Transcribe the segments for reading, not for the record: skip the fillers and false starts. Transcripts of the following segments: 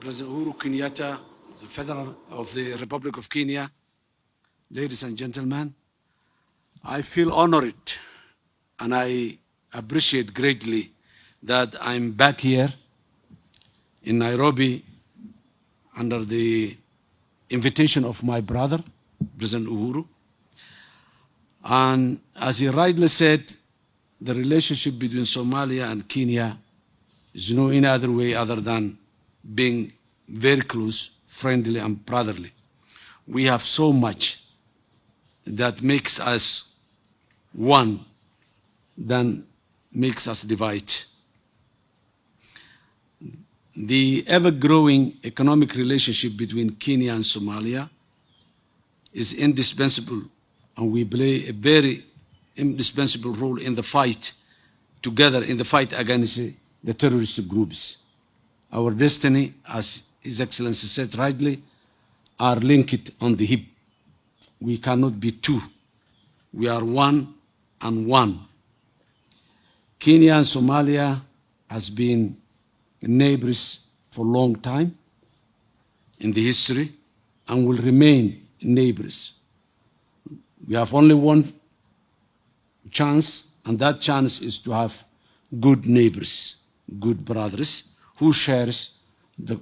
President Uhuru Kenyatta, the Federal of the Republic of Kenya, ladies and gentlemen, I feel honored and I appreciate greatly that I'm back here in Nairobi under the invitation of my brother, President Uhuru. And as he rightly said, the relationship between Somalia and Kenya is no any other way other than being very close, friendly, and brotherly. We have so much that makes us one than makes us divide. The ever-growing economic relationship between Kenya and Somalia is indispensable, and we play a very indispensable role in the fight together in the fight against the terrorist groups. Our destiny, as His Excellency said rightly, are linked on the hip. We cannot be two. We are one and one. Kenya and Somalia has been neighbors for a long time in the history and will remain neighbors. We have only one chance, and that chance is to have good neighbors, good brothers, who shares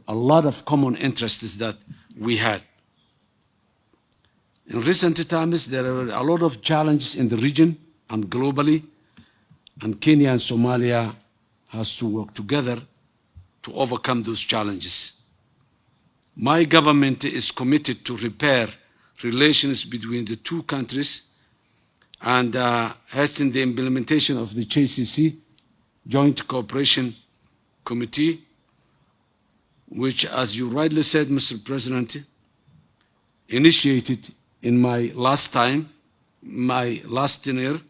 a lot of common interests that we had. In recent times, there are a lot of challenges in the region and globally, and Kenya and Somalia has to work together to overcome those challenges. My government is committed to repair relations between the two countries and hasten the implementation of the JCC, Joint Cooperation Committee, which, as you rightly said, Mr. President, initiated in my last tenure,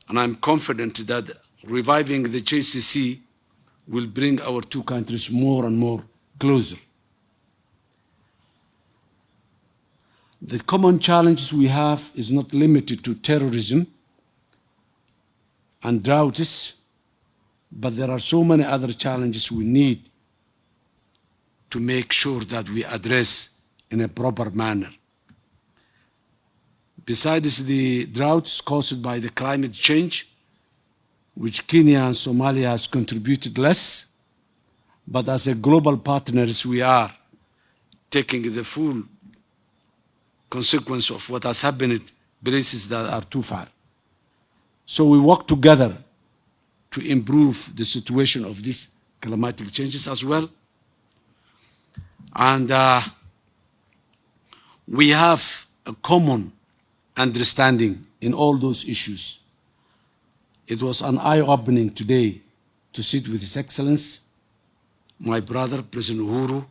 and I'm confident that reviving the JCC will bring our two countries more and more closer. The common challenges we have is not limited to terrorism and droughts, but there are so many other challenges we need to make sure that we address in a proper manner. Besides the droughts caused by the climate change, which Kenya and Somalia has contributed less, but as a global partners we are taking the full consequence of what has happened in places that are too far. So we work together to improve the situation of these climatic changes as well. And we have a common understanding in all those issues. It was an eye-opening today to sit with His Excellency, my brother, President Uhuru,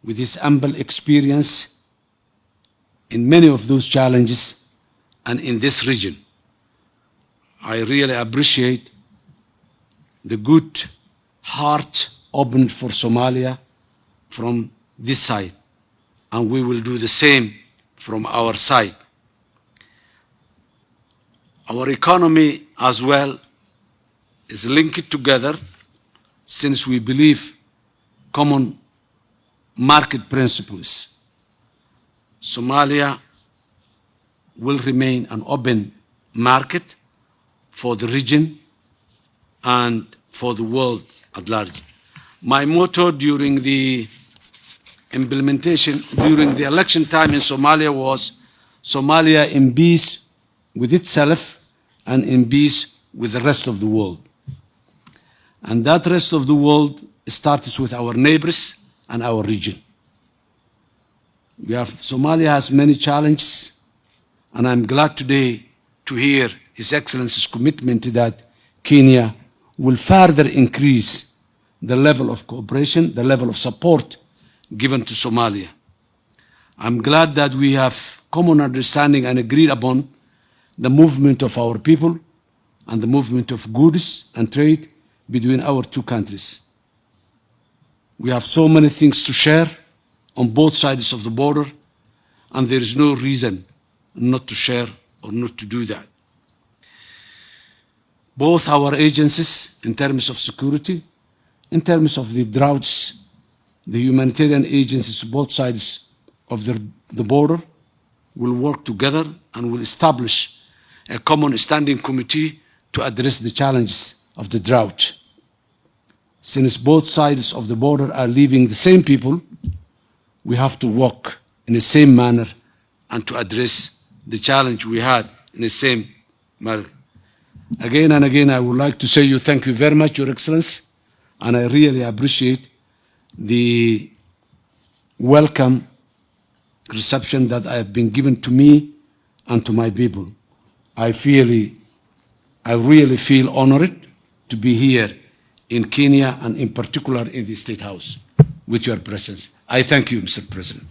with his ample experience in many of those challenges and in this region. I really appreciate the good heart opened for Somalia from this side, and we will do the same from our side. Our economy as well is linked together since we believe common market principles. Somalia will remain an open market for the region and for the world at large. My motto during the election time in Somalia was Somalia in peace with itself and in peace with the rest of the world. And that rest of the world starts with our neighbors and our region. Somalia has many challenges, and I'm glad today to hear His Excellency's commitment that Kenya will further increase the level of cooperation, the level of support given to Somalia. I'm glad that we have common understanding and agreed upon the movement of our people and the movement of goods and trade between our two countries. We have so many things to share on both sides of the border, and there is no reason not to share or not to do that. Both our agencies, in terms of security, in terms of the droughts The humanitarian agencies, both sides of the border, will work together and will establish a common standing committee to address the challenges of the drought. Since both sides of the border are leaving the same people, we have to work in the same manner and to address the challenge we had in the same manner. Again and again, I would like to say you thank you very much, Your Excellency, and I really appreciate the welcome reception that I have been given to me and to my people. I really feel honored to be here in Kenya and in particular in the State House with your presence. I thank you, Mr. President.